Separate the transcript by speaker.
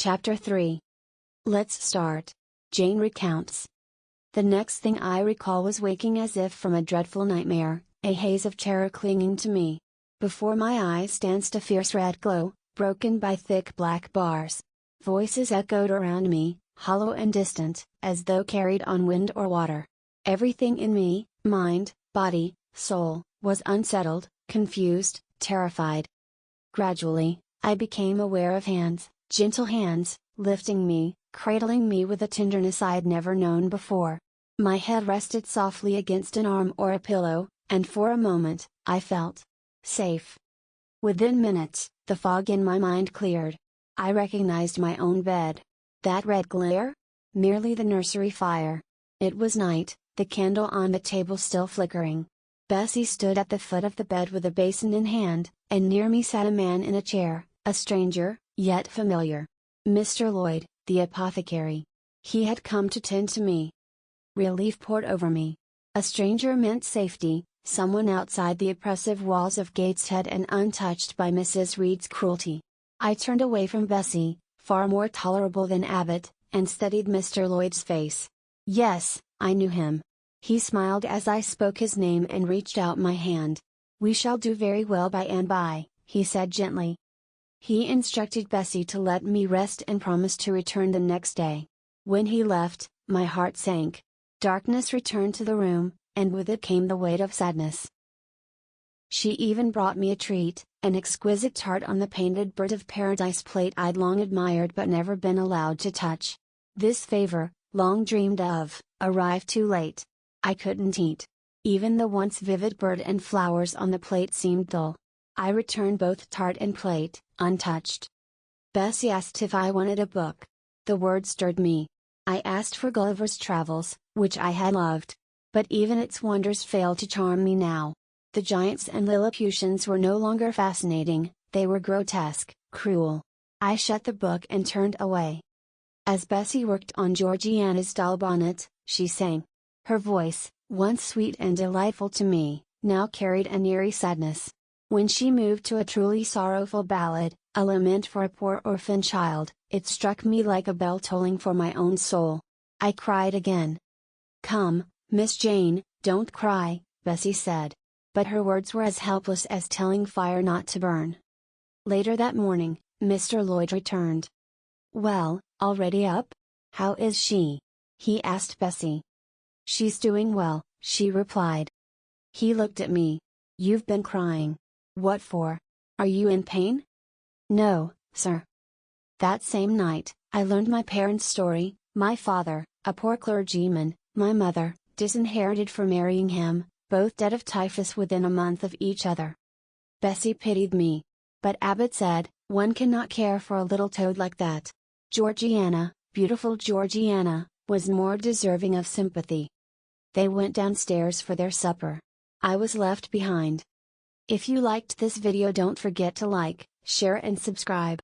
Speaker 1: Chapter 3. Let's start. Jane recounts. The next thing I recall was waking as if from a dreadful nightmare, a haze of terror clinging to me. Before my eyes danced a fierce red glow, broken by thick black bars. Voices echoed around me, hollow and distant, as though carried on wind or water. Everything in me, mind, body, soul, was unsettled, confused, terrified. Gradually, I became aware of hands, gentle hands, lifting me, cradling me with a tenderness I had never known before. My head rested softly against an arm or a pillow, and for a moment, I felt safe. Within minutes, the fog in my mind cleared. I recognized my own bed. That red glare? Merely the nursery fire. It was night, the candle on the table still flickering. Bessie stood at the foot of the bed with a basin in hand, and near me sat a man in a chair, a stranger, yet familiar. Mr. Lloyd, the apothecary. He had come to tend to me. Relief poured over me. A stranger meant safety, someone outside the oppressive walls of Gateshead and untouched by Mrs. Reed's cruelty. I turned away from Bessie, far more tolerable than Abbott, and studied Mr. Lloyd's face. Yes, I knew him. He smiled as I spoke his name and reached out my hand. "We shall do very well by and by," he said gently. He instructed Bessie to let me rest and promised to return the next day. When he left, my heart sank. Darkness returned to the room, and with it came the weight of sadness. She even brought me a treat, an exquisite tart on the painted bird of paradise plate I'd long admired but never been allowed to touch. This favor, long dreamed of, arrived too late. I couldn't eat. Even the once vivid bird and flowers on the plate seemed dull. I returned both tart and plate, untouched. Bessie asked if I wanted a book. The word stirred me. I asked for Gulliver's Travels, which I had loved. But even its wonders failed to charm me now. The giants and Lilliputians were no longer fascinating, they were grotesque, cruel. I shut the book and turned away. As Bessie worked on Georgiana's doll bonnet, she sang. Her voice, once sweet and delightful to me, now carried an eerie sadness. When she moved to a truly sorrowful ballad, a lament for a poor orphan child, it struck me like a bell tolling for my own soul. I cried again. "Come, Miss Jane, don't cry," Bessie said. But her words were as helpless as telling fire not to burn. Later that morning, Mr. Lloyd returned. "Well, already up? How is she?" he asked Bessie. "She's doing well," she replied. He looked at me. "You've been crying. What for? Are you in pain?" "No, sir." That same night, I learned my parents' story. My father, a poor clergyman, my mother, disinherited for marrying him, both dead of typhus within a month of each other. Bessie pitied me. But Abbott said, "One cannot care for a little toad like that." Georgiana, beautiful Georgiana, was more deserving of sympathy. They went downstairs for their supper. I was left behind. If you liked this video, don't forget to like, share and subscribe.